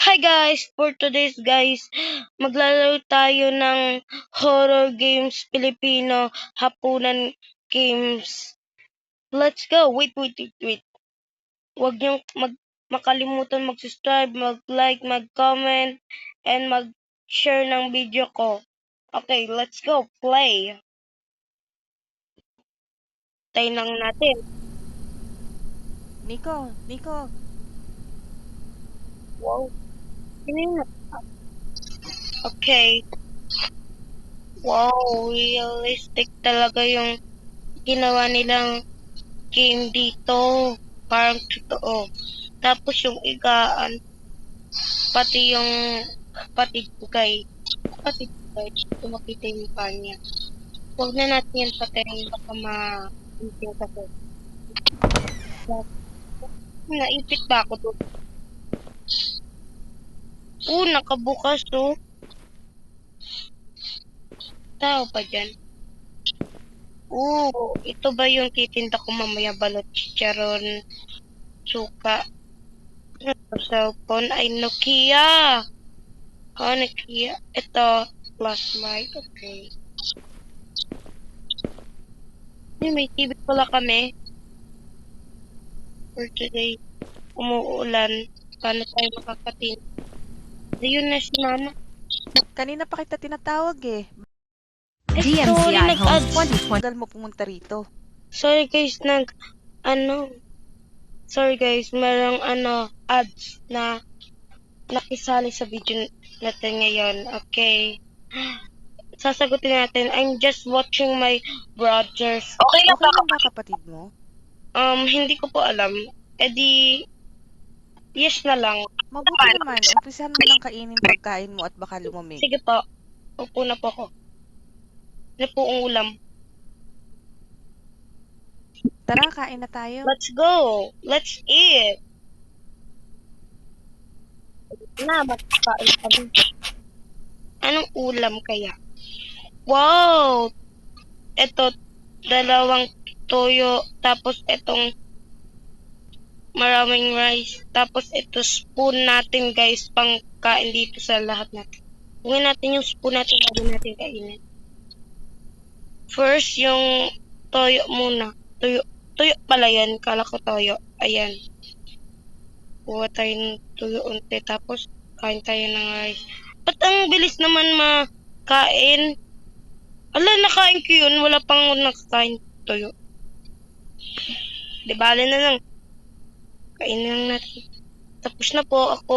Hi guys! For today's guys, maglalaro tayo ng horror games Filipino hapunan games. Let's go! Wait. Huwag niyong makalimutan mag-subscribe, mag-like, mag-comment, and mag-share ng video ko. Okay, let's go! Play! Tayo lang natin. Nico. Wow! Okay. Wow! Realistic talaga yung ginawa nilang game dito. Parang totoo. Tapos yung igaan, pati pati tumakita yung mukha niya. Huwag na natin yan patayin, baka ma-ipit ako. Naipit ba ako doon? Nakabukas to. Tao pa dyan. Ito ba yung titinda ko mamaya? Balot, chicharon, suka. Cellphone ay Nokia. Nokia. Ito, flashlight. Okay. May TV pala kami. For today, umuulan. Paano tayo makakatin? Ayun na si mama. Kanina pa kita tinatawag eh. DMCI Homes 2020. Tagal mo pumunta rito. Sorry guys, merong ads na nakisali sa video natin ngayon. Okay. Sasagutin natin. I'm just watching my brothers. Okay Okay lang ba kapatid mo? Hindi ko po alam. Yes na lang. Mabuti naman, umpisahan mo lang kainin pagkain mo at baka lumamig. Sige po. Upo na po ako. Ano po ang ulam? Tara, kain na tayo. Let's go. Let's eat. Magkakain kami. Anong ulam kaya? Wow! Ito, 2 toyo. Tapos itong maraming rice. Tapos ito spoon natin guys. Pang kain dito sa lahat natin. Huwag natin yung spoon natin bago natin kainin. First, yung toyo muna. Toyo pala yan. Kala ko toyo. Ayan. Kuha tayo ng tuyo unti. Tapos, kain tayo ng rice. Ba't ang bilis naman makain? Ala, nakain ko yun. Wala pang nakakain tuyo. Di bale na lang. Kain lang natin. Tapos na po ako.